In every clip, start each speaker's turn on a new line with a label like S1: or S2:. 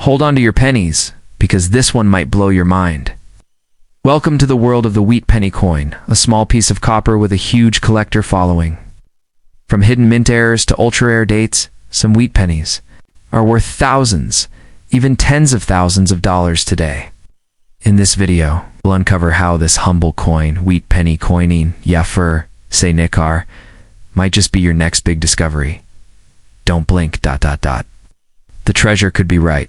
S1: Hold on to your pennies, because this one might blow your mind. Welcome to the world of the Wheat.Penny coin, a small piece of copper with a huge collector following. From hidden mint errors to ultra-rare dates, some Wheat.Pennies are worth thousands, even tens of thousands of dollars today. In this video, we'll uncover how this humble coin, Wheat.Penny coining, Yafur, say Nikar, might just be your next big discovery. Don't blink, ... The treasure could be right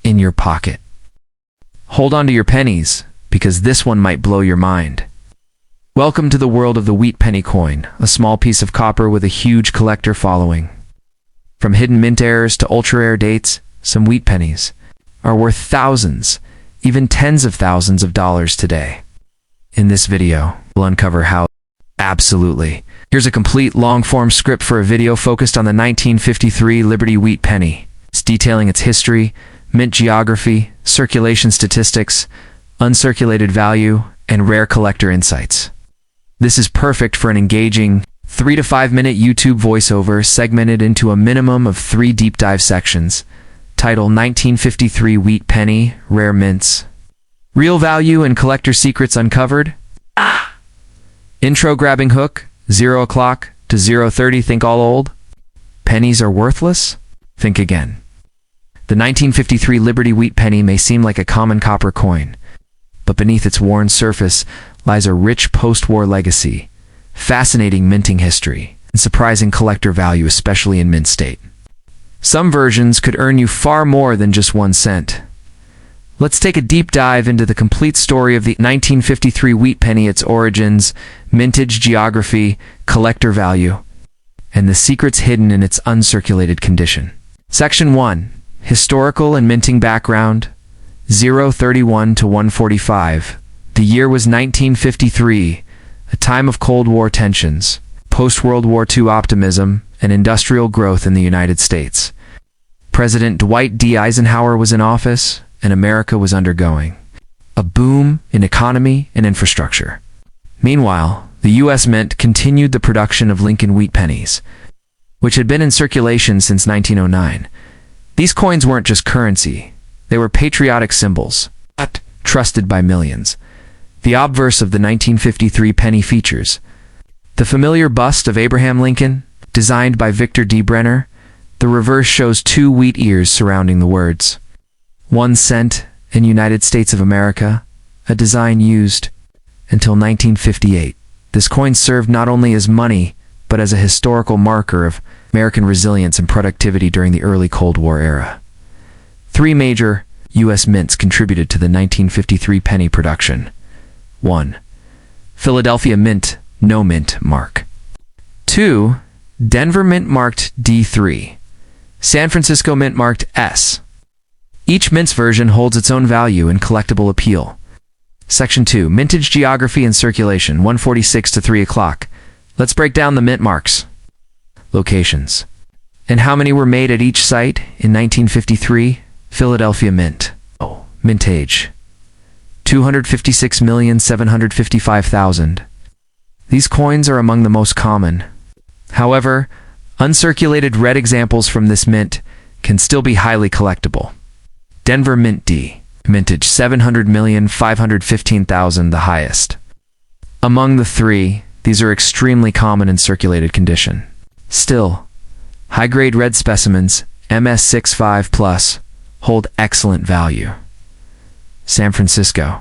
S1: in your pocket. Hold on to your pennies, because this one might blow your mind. Welcome to the world of the Wheat.Penny coin, a small piece of copper with a huge collector following. From hidden mint errors to ultra-rare dates, some Wheat.Pennies are worth thousands, even tens of thousands of dollars today. In this video, we'll uncover how. Absolutely. Here's a complete long-form script for a video focused on the 1953 Liberty Wheat.Penny. It's detailing its history, mint geography, circulation statistics, uncirculated value, and rare collector insights. This is perfect for an engaging 3 to 5 minute YouTube voiceover segmented into a minimum of 3 deep dive sections. Title 1953 Wheat.Penny, Rare Mints. Real Value and Collector Secrets Uncovered. Intro grabbing hook, 0 o'clock to 0:30, think all old? Pennies are worthless? Think again. The 1953 Liberty Wheat.Penny may seem like a common copper coin, but beneath its worn surface lies a rich post-war legacy, fascinating minting history, and surprising collector value, especially in mint state. Some versions could earn you far more than just 1 cent. Let's take a deep dive into the complete story of the 1953 Wheat.Penny, its origins, mintage geography, collector value, and the secrets hidden in its uncirculated condition. Section 1. Historical and minting background. 031 to 145. The year was 1953, a time of Cold War tensions, post-World War II optimism, and industrial growth in the United States. President Dwight D. Eisenhower was in office, and America was undergoing a boom in economy and infrastructure. Meanwhile, the U.S. Mint continued the production of Lincoln Wheat.Pennies, which had been in circulation since 1909. These coins weren't just currency, they were patriotic symbols, trusted by millions. The obverse of the 1953 penny features the familiar bust of Abraham Lincoln, designed by Victor D. Brenner. The reverse shows 2 wheat ears surrounding the words 1 cent in United States of America, a design used until 1958. This coin served not only as money, but as a historical marker of American resilience and productivity during the early Cold War era. 3 major U.S. mints contributed to the 1953 penny production. 1. Philadelphia Mint, no mint mark. 2. Denver Mint marked D3. San Francisco Mint marked S. Each mint's version holds its own value and collectible appeal. Section 2. Mintage geography and circulation, 146 to 3 o'clock. Let's break down the mint marks. Locations. And how many were made at each site in 1953? Philadelphia Mint. Mintage. 256,755,000. These coins are among the most common. However, uncirculated red examples from this mint can still be highly collectible. Denver Mint D. Mintage 700,515,000, the highest. Among the 3, these are extremely common in circulated condition. Still, high-grade red specimens, MS65+, hold excellent value. San Francisco.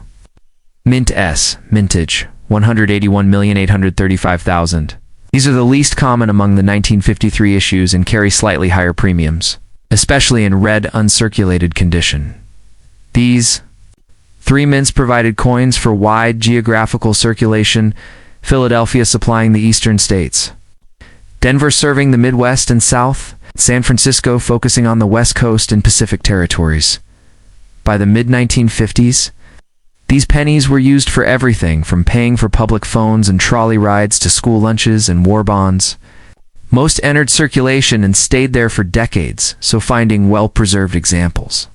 S1: Mint S. Mintage 181,835,000. These are the least common among the 1953 issues and carry slightly higher premiums, especially in red uncirculated condition. These 3 mints provided coins for wide geographical circulation, Philadelphia supplying the eastern states, Denver serving the Midwest and South, San Francisco focusing on the West Coast and Pacific territories. By the mid-1950s, these pennies were used for everything from paying for public phones and trolley rides to school lunches and war bonds. Most entered circulation and stayed there for decades, so finding well-preserved examples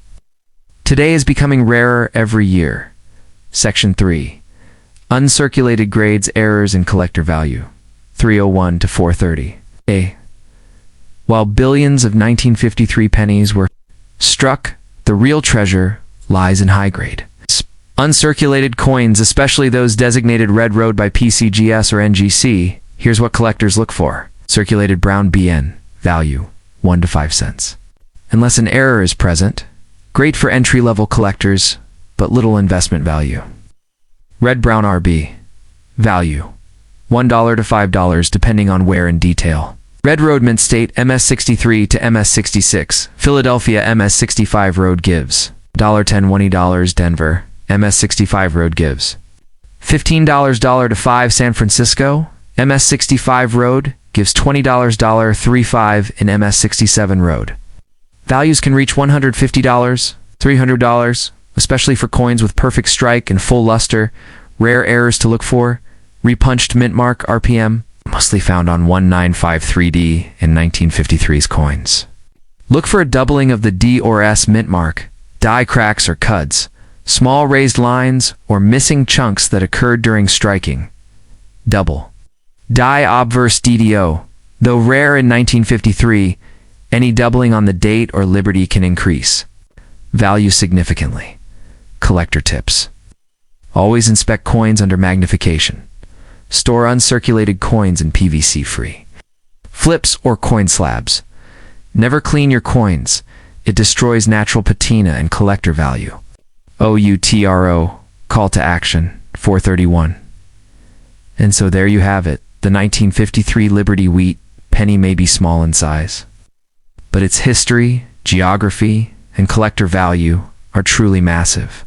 S1: today is becoming rarer every year. Section 3. Uncirculated grades, errors, and collector value, 301 to 430. A. While billions of 1953 pennies were struck, The real treasure lies in high grade. Uncirculated coins, especially those designated Red Road by PCGS or NGC, here's what collectors look for. Circulated brown BN, value 1 to 5 cents. Unless an error is present, great for entry-level collectors, but little investment value. Red brown RB, value $1 to $5 depending on wear and detail. Red Road Mint State MS63 to MS66, Philadelphia MS65 Road gives $10 $20 Denver, MS65 Road gives $15 to 5 San Francisco, MS65 Road gives $20 $35 in MS67 Road. Values can reach $150, $300, especially for coins with perfect strike and full luster. Rare errors to look for: repunched mint mark RPM, mostly found on 1953D and 1953's coins. Look for a doubling of the D or S mint mark, die cracks or cuds, small raised lines, or missing chunks that occurred during striking. Double. Die obverse DDO. Though rare in 1953, any doubling on the date or liberty can increase value significantly. Collector tips: always inspect coins under magnification. Store uncirculated coins in PVC-free. Flips or coin slabs. Never clean your coins. It destroys natural patina and collector value. OUTRO, call to action, 431. And so there you have it. The 1953 Liberty Wheat penny may be small in size, but its history, geography, and collector value are truly massive.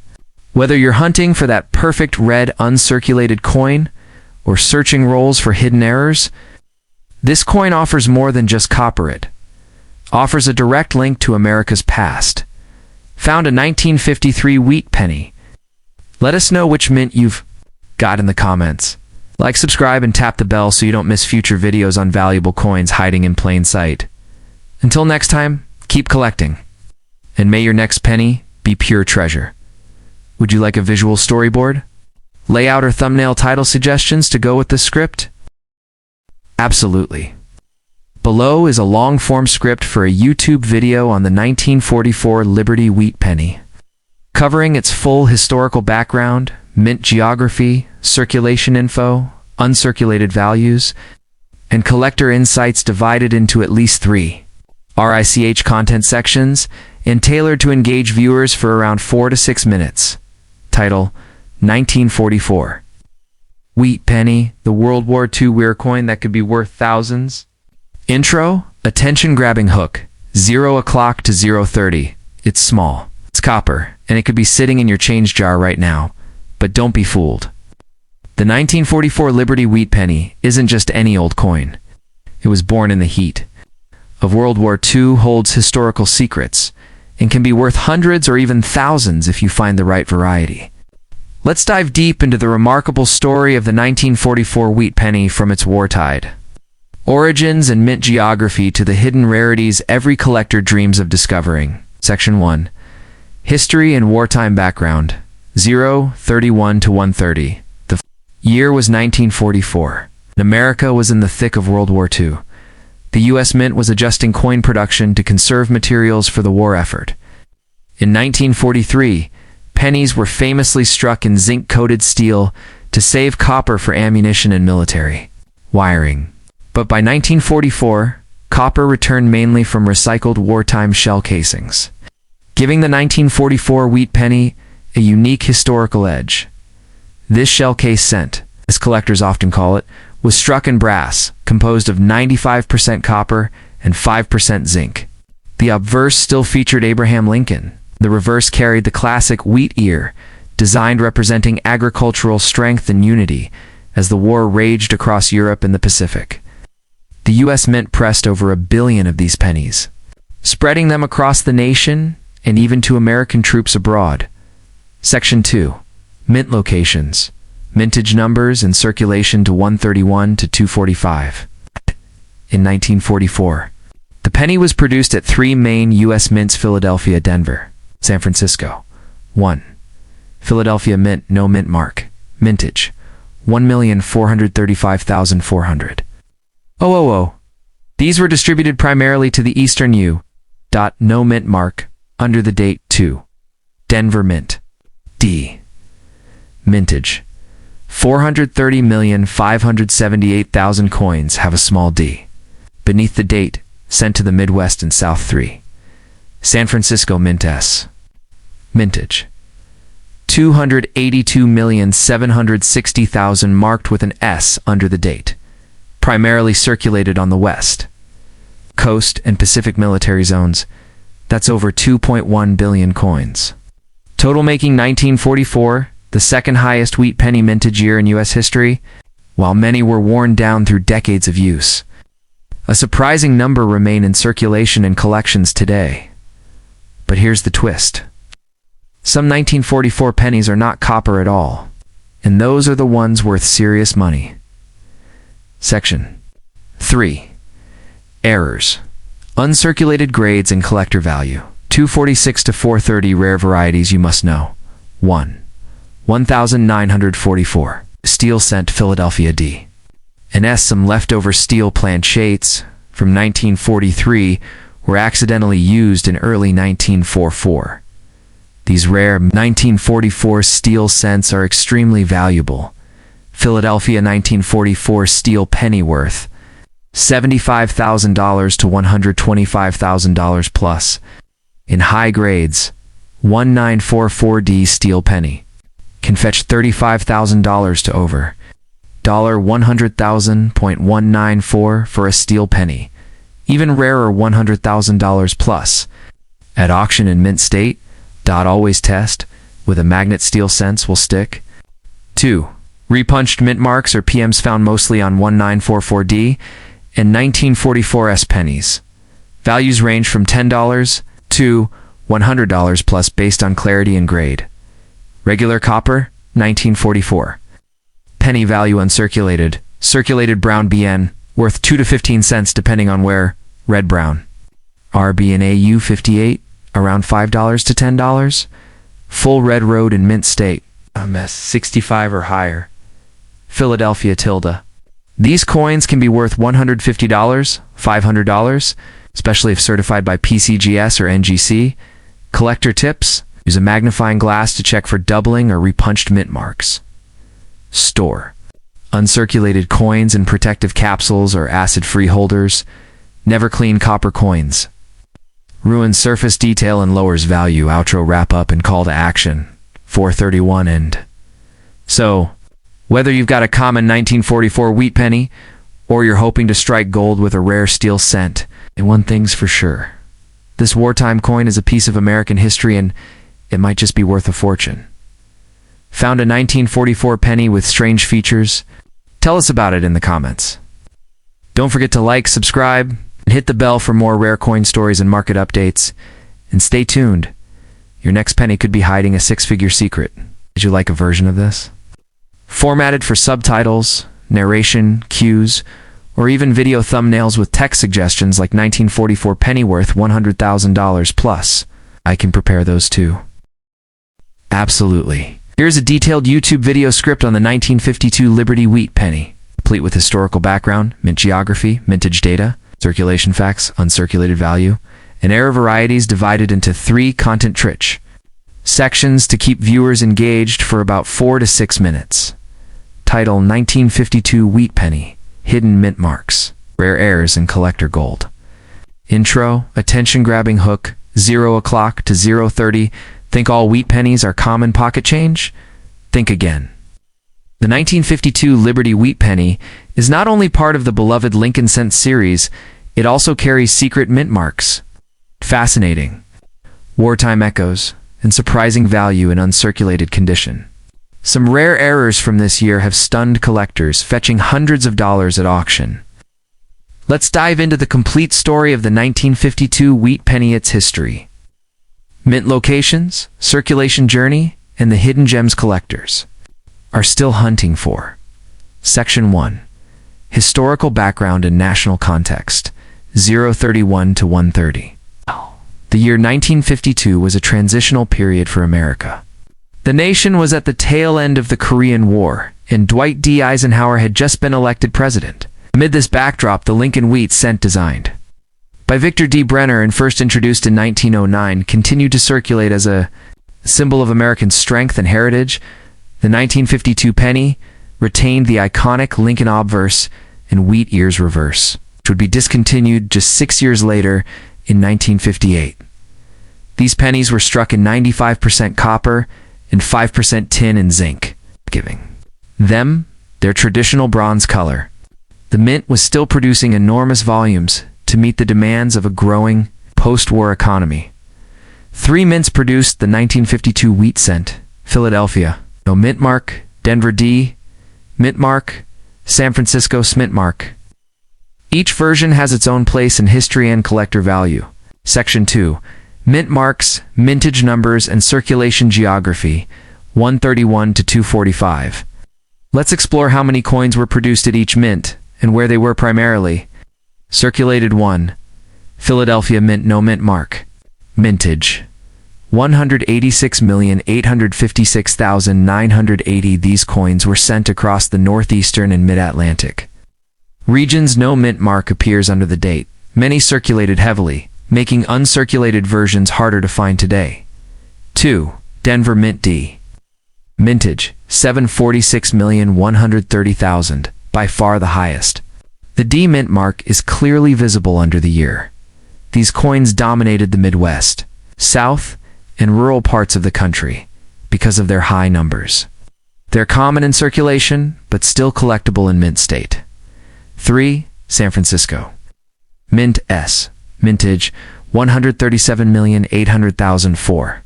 S1: Whether you're hunting for that perfect red uncirculated coin or searching rolls for hidden errors, this coin offers more than just copper. It offers a direct link to America's past. Found a 1953 Wheat penny. Let us know which mint you've got in the comments. Like, subscribe, and tap the bell so you don't miss future videos on valuable coins hiding in plain sight. Until next time, keep collecting. And may your next penny be pure treasure. Would you like a visual storyboard? Layout or thumbnail title suggestions to go with the script? Absolutely. Below is a long-form script for a YouTube video on the 1944 Liberty Wheat penny, covering its full historical background, mint geography, circulation info, uncirculated values, and collector insights divided into at least 3 RICH content sections and tailored to engage viewers for around 4 to 6 minutes. Title: 1944 Wheat penny, the World War II wear coin that could be worth thousands. Intro: attention-grabbing hook, 0 o'clock to 0:30. It's small, it's copper, and it could be sitting in your change jar right now. But don't be fooled. The 1944 Liberty Wheat penny isn't just any old coin. It was born in the heat of World War II, holds historical secrets, and can be worth hundreds or even thousands if you find the right variety. Let's dive deep into the remarkable story of the 1944 Wheat penny, from its wartide origins and mint geography to the hidden rarities every collector dreams of discovering. Section 1. History and wartime background. 031 to 130. The year was 1944. America was in the thick of World War II. The U.S. Mint was adjusting coin production to conserve materials for the war effort. In 1943, pennies were famously struck in zinc-coated steel to save copper for ammunition and military wiring. But by 1944, copper returned mainly from recycled wartime shell casings, giving the 1944 Wheat penny a unique historical edge. This shell case cent, as collectors often call it, was struck in brass, composed of 95% copper and 5% zinc. The obverse still featured Abraham Lincoln. The reverse carried the classic wheat ear, designed representing agricultural strength and unity as the war raged across Europe and the Pacific. The U.S. Mint pressed over 1 billion of these pennies, spreading them across the nation and even to American troops abroad. Section 2. Mint locations. Mintage numbers and circulation to 131 to 245. In 1944, the penny was produced at 3 main U.S. mints: Philadelphia, Denver, San Francisco. 1. Philadelphia Mint, no mint mark. Mintage: 1,435,400. 000. These were distributed primarily to the Eastern U. No mint mark. Under the date 2. Denver Mint. D. Mintage. 430,578,000 coins have a small d. Beneath the date, sent to the Midwest and South 3. San Francisco Mint S. Mintage. 282,760,000 marked with an S under the date. Primarily circulated on the West Coast and Pacific military zones. That's over 2.1 billion coins. Total making 1944, the second highest wheat penny mintage year in U.S. history, while many were worn down through decades of use. A surprising number remain in circulation and collections today. But here's the twist. Some 1944 pennies are not copper at all, and those are the ones worth serious money. Section 3. Errors. Uncirculated grades and collector value. 246 to 430 rare varieties you must know. 1. 1944. Steel cent Philadelphia D. And S. Some leftover steel planchettes from 1943 were accidentally used in early 1944. These rare 1944 steel cents are extremely valuable. Philadelphia 1944 steel penny worth $75,000 to $125,000 plus. In high grades, 1944D steel penny can fetch $35,000 to over $100,000.194 for a steel penny. Even rarer $100,000 plus. At auction in mint state, always test with a magnet steel cents will stick. 2. Repunched mint marks or PMs found mostly on 1944D and 1944 S pennies. Values range from $10 to $100 plus based on clarity and grade. Regular copper, 1944. Penny value uncirculated. Circulated brown BN, worth 2 to 15 cents depending on where, red-brown. RB and AU 58, around $5 to $10. Full red road in mint state, MS 65 or higher. Philadelphia tilde. These coins can be worth $150, $500, especially if certified by PCGS or NGC. Collector tips: use a magnifying glass to check for doubling or repunched mint marks. Store. Uncirculated coins in protective capsules or acid-free holders. Never clean copper coins. Ruins surface detail and lowers value. Outro wrap-up and call to action. 431 end. So, whether you've got a common 1944 wheat penny, or you're hoping to strike gold with a rare steel cent, and one thing's for sure. This wartime coin is a piece of American history and it might just be worth a fortune. Found a 1944 penny with strange features? Tell us about it in the comments. Don't forget to like, subscribe, and hit the bell for more rare coin stories and market updates. And stay tuned. Your next penny could be hiding a six-figure secret. Did you like a version of this? Formatted for subtitles, narration, cues, or even video thumbnails with text suggestions like 1944 penny worth $100,000 plus. I can prepare those too. Absolutely. Here's a detailed YouTube video script on the 1952 Liberty Wheat Penny, complete with historical background, mint geography, mintage data, circulation facts, uncirculated value, and error varieties divided into 3 content-rich sections to keep viewers engaged for about 4 to 6 minutes. Title: 1952 Wheat Penny, Hidden Mint Marks, Rare Errors in Collector Gold. Intro: attention-grabbing hook, 0 o'clock to 0:30. Think all wheat pennies are common pocket change? Think again. The 1952 Liberty Wheat Penny is not only part of the beloved Lincoln Cent series, it also carries secret mint marks. Fascinating. Wartime echoes, and surprising value in uncirculated condition. Some rare errors from this year have stunned collectors, fetching hundreds of dollars at auction. Let's dive into the complete story of the 1952 Wheat Penny, its history, mint locations, circulation journey, and the hidden gems collectors are still hunting for. Section 1. Historical background and national context, 031 to 130. The year 1952 was a transitional period for America. The nation was at the tail end of the Korean War, and Dwight D. Eisenhower had just been elected president. Amid this backdrop, the Lincoln Wheat Cent designed by Victor D. Brenner and first introduced in 1909, continued to circulate as a symbol of American strength and heritage. The 1952 penny retained the iconic Lincoln obverse and wheat ears reverse, which would be discontinued just 6 years later in 1958. These pennies were struck in 95% copper and 5% tin and zinc, giving them their traditional bronze color. The mint was still producing enormous volumes to meet the demands of a growing post-war economy. 3 mints produced the 1952 wheat cent: Philadelphia, mint mark; Denver D, mint mark; San Francisco Smint mark. Each version has its own place in history and collector value. Section 2. Mint marks, mintage numbers, and circulation geography, 131 to 245. Let's explore how many coins were produced at each mint and where they were primarily. Circulated 1. Philadelphia Mint, no mint mark. Mintage 186,856,980. These coins were sent across the northeastern and mid-Atlantic regions. No mint mark appears under the date. Many circulated heavily, making uncirculated versions harder to find today. 2. Denver Mint D. Mintage 746,130,000, by far the highest. The D mint mark is clearly visible under the year. These coins dominated the Midwest, South, and rural parts of the country because of their high numbers. They're common in circulation, but still collectible in mint state. 3. San Francisco. Mint S. Mintage 137,800,004.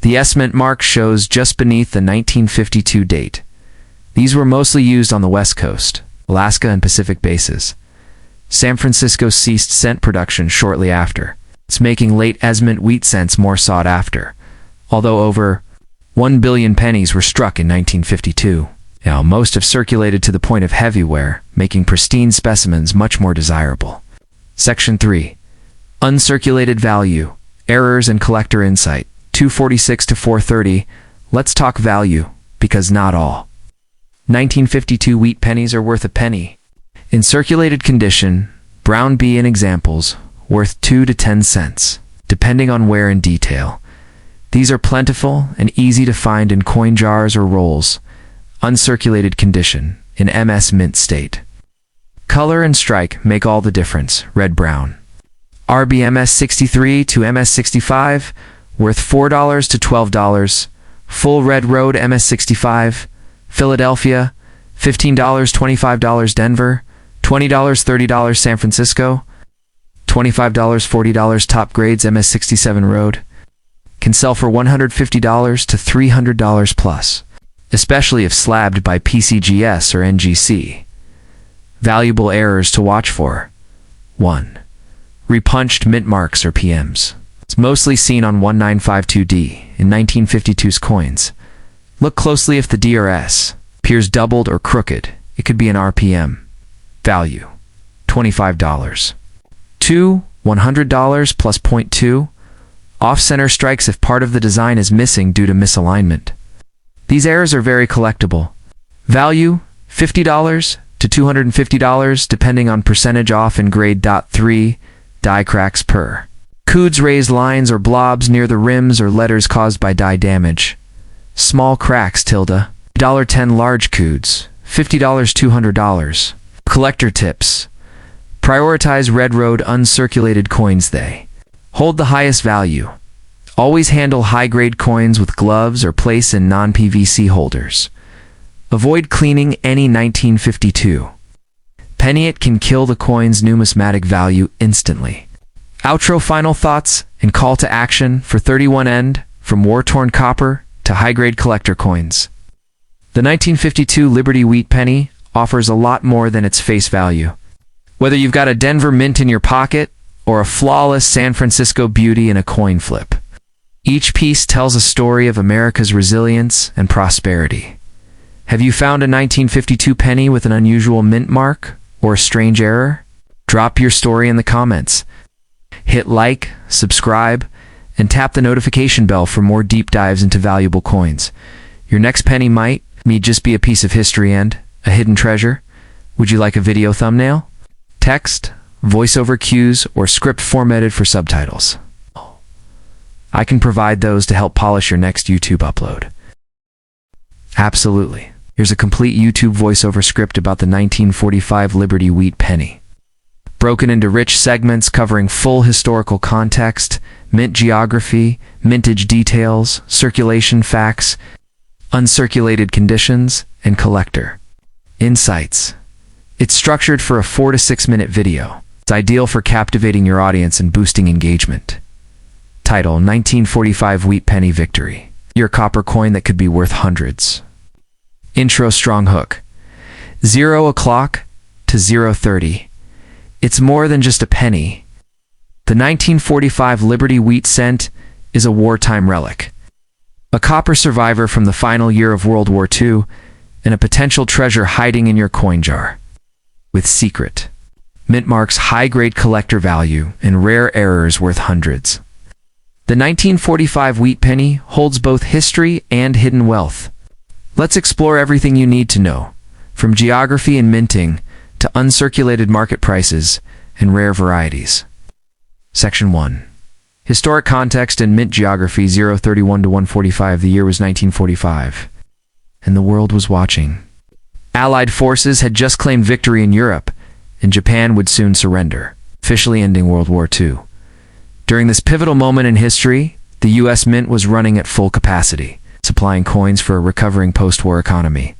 S1: The S mint mark shows just beneath the 1952 date. These were mostly used on the West Coast, Alaska and Pacific bases. San Francisco ceased cent production shortly after. It's making late S mint wheat cents more sought after, although over 1 billion pennies were struck in 1952. Now, most have circulated to the point of heavy wear, making pristine specimens much more desirable. Section 3. Uncirculated value, errors and collector insight, 246 to 430. Let's talk value, because not all 1952 wheat pennies are worth a penny. In circulated condition, brown B in examples, worth 2 to 10 cents, depending on wear and detail. These are plentiful and easy to find in coin jars or rolls. Uncirculated condition, in MS mint state. Color and strike make all the difference. Red-brown. RB MS63 to MS65, worth $4 to $12. Full Red Road MS65, Philadelphia, $15, $25. Denver, $20, $30. San Francisco, $25, $40. Top grades MS67 Road. Can sell for $150 to $300 plus, especially if slabbed by PCGS or NGC. Valuable errors to watch for. 1. Repunched mint marks or PMs. It's mostly seen on 1952D in 1952's coins. Look closely if the DRS appears doubled or crooked. It could be an RPM. Value, $25. 2. $100 plus 0.2. Off-center strikes if part of the design is missing due to misalignment. These errors are very collectible. Value, $50 to $250, depending on percentage off in grade. 3. Die cracks per. Codes raised lines or blobs near the rims or letters caused by die damage. Small cracks. $10 large codes, $50 $200. Collector tips. Prioritize Red Road uncirculated coins. They hold the highest value. Always handle high-grade coins with gloves or place in non-PVC holders. Avoid cleaning any 1952 penny. It can kill the coin's numismatic value instantly. Outro: final thoughts and call to action for 31 end, from war-torn copper to high-grade collector coins. The 1952 Liberty Wheat Penny offers a lot more than its face value. Whether you've got a Denver Mint in your pocket or a flawless San Francisco beauty in a coin flip, each piece tells a story of America's resilience and prosperity. Have you found a 1952 penny with an unusual mint mark or a strange error? Drop your story in the comments. Hit like, subscribe, and tap the notification bell for more deep dives into valuable coins. Your next penny might just be a piece of history and a hidden treasure. Would you like a video thumbnail? Text, voiceover cues, or script formatted for subtitles. I can provide those to help polish your next YouTube upload. Absolutely. Here's a complete YouTube voiceover script about the 1945 Liberty Wheat Penny. Broken into rich segments covering full historical context, mint geography, mintage details, circulation facts, uncirculated conditions, and collector insights. It's structured for a 4 to 6 minute video. It's ideal for captivating your audience and boosting engagement. Title: 1945 Wheat Penny Victory. Your copper coin that could be worth hundreds. Intro strong hook. 0 o'clock to 0:30. It's more than just a penny. The 1945 Liberty Wheat Cent is a wartime relic. A copper survivor from the final year of World War II, and a potential treasure hiding in your coin jar. With secret mint marks, high-grade collector value, and rare errors worth hundreds. The 1945 Wheat Penny holds both history and hidden wealth. Let's explore everything you need to know, from geography and minting to uncirculated market prices and rare varieties. Section 1. Historic context and mint geography. 031 to 145. The year was 1945, and the world was watching. Allied forces had just claimed victory in Europe, and Japan would soon surrender, officially ending World War II. During this pivotal moment in history, the U.S. Mint was running at full capacity, supplying coins for a recovering post-war economy.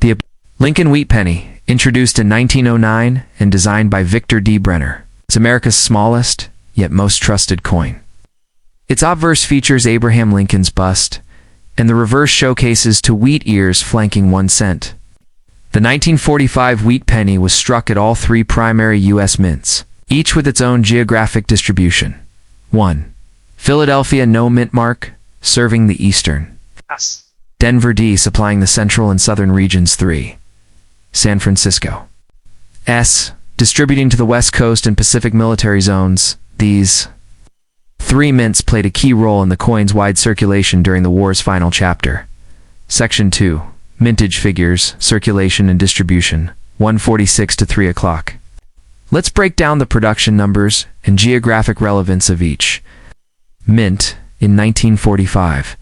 S1: The Lincoln Wheat Penny, introduced in 1909 and designed by Victor D. Brenner, is America's smallest, yet most trusted coin. Its obverse features Abraham Lincoln's bust, and the reverse showcases two wheat ears flanking 1 cent. The 1945 Wheat Penny was struck at all 3 primary U.S. mints, each with its own geographic distribution. 1. Philadelphia no mint mark, serving the eastern. Denver D, supplying the central and southern regions. 3. San Francisco S, distributing to the West Coast and Pacific military zones. These 3 mints played a key role in the coin's wide circulation during the war's final chapter. Section 2. Mintage figures, circulation and distribution. 146 to 3 o'clock. Let's break down the production numbers and geographic relevance of each. Mint in 1945.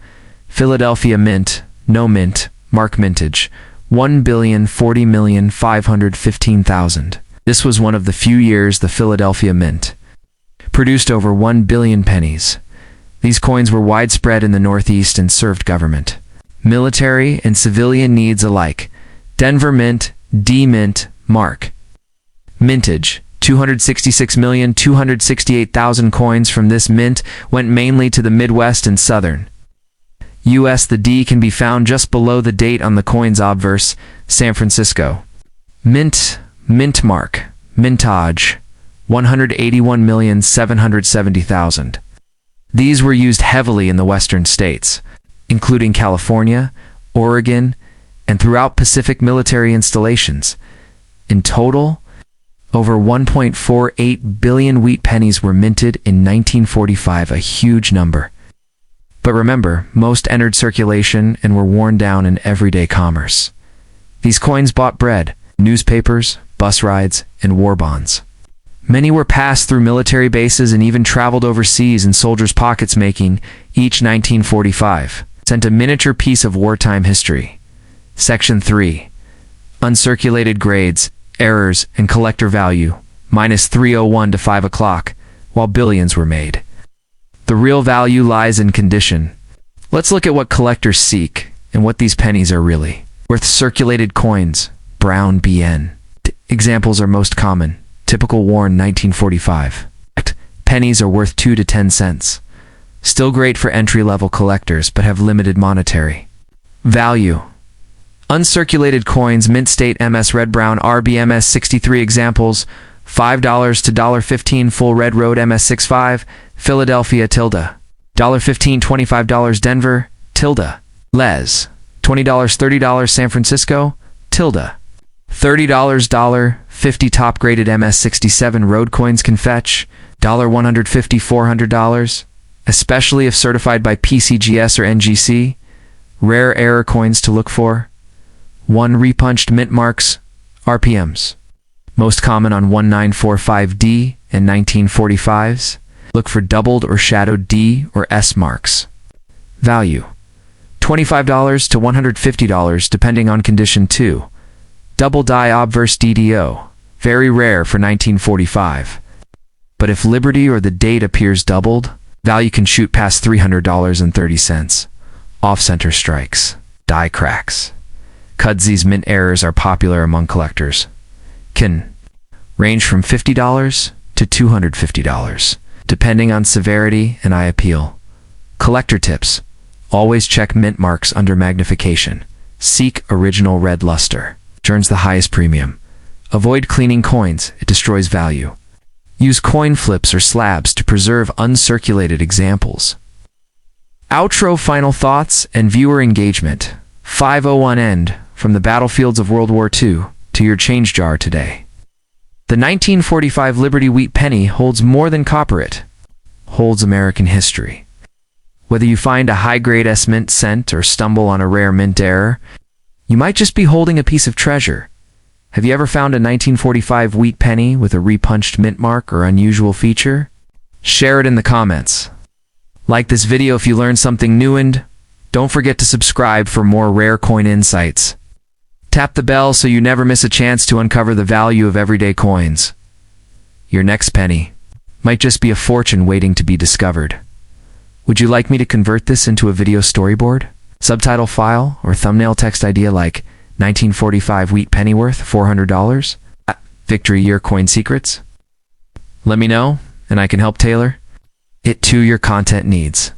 S1: Philadelphia Mint, no mint, mark mintage, 1,040,515,000. This was one of the few years the Philadelphia Mint produced over 1 billion pennies. These coins were widespread in the Northeast and served government, military, and civilian needs alike. Denver Mint, D Mint, mark. Mintage, 266,268,000 coins from this mint went mainly to the Midwest and Southern U.S. The D can be found just below the date on the coin's obverse. San Francisco Mint, mint mark, mintage, 181,770,000. These were used heavily in the western states, including California, Oregon, and throughout Pacific military installations. In total, over 1.48 billion wheat pennies were minted in 1945, a huge number. But remember, most entered circulation and were worn down in everyday commerce. These coins bought bread, newspapers, bus rides, and war bonds. Many were passed through military bases and even traveled overseas in soldiers' pockets, making each 1945 sent a miniature piece of wartime history. Section 3. Uncirculated grades, errors, and collector value, -301 to 5 o'clock, while billions were made. The real value lies in condition. Let's look at what collectors seek and what these pennies are really worth. Circulated coins, brown BN. Examples are most common. Typical worn 1945. Pennies are worth 2 to 10 cents. Still great for entry-level collectors, but have limited monetary value. Uncirculated coins, mint state MS Red Brown RBMS 63. Examples: $5 to $1.15 full red road MS 65, Philadelphia tilde, $1.15 $25 Denver tilde, Les, $20 $30 San Francisco tilde, $30 $50 top graded MS 67 road coins can fetch $150 $400, especially if certified by PCGS or NGC. Rare error coins to look for: 1 repunched mint marks, RPMs, Most common on 1945D and 1945s. Look for doubled or shadowed D or S marks. Value: $25 to $150 depending on condition 2. Double die obverse DDO. Very rare for 1945. But if Liberty or the date appears doubled, value can shoot past $300.30. Off-center strikes. Die cracks. Kudzy's mint errors are popular among collectors. Can range from $50 to $250, depending on severity and eye appeal. Collector tips: always check mint marks under magnification. Seek original red luster. Earns the highest premium. Avoid cleaning coins, it destroys value. Use coin flips or slabs to preserve uncirculated examples. Outro: final thoughts and viewer engagement. 501 end, from the battlefields of World War II to your change jar today. The 1945 Liberty Wheat Penny holds more than copper, it holds American history. Whether you find a high-grade S-mint cent or stumble on a rare mint error, you might just be holding a piece of treasure. Have you ever found a 1945 Wheat Penny with a repunched mint mark or unusual feature? Share it in the comments. Like this video if you learned something new, and don't forget to subscribe for more rare coin insights. Tap the bell so you never miss a chance to uncover the value of everyday coins. Your next penny might just be a fortune waiting to be discovered. Would you like me to convert this into a video storyboard, subtitle file, or thumbnail text idea like 1945 Wheat Penny worth $400? Victory Year Coin Secrets? Let me know, and I can help tailor it to your content needs.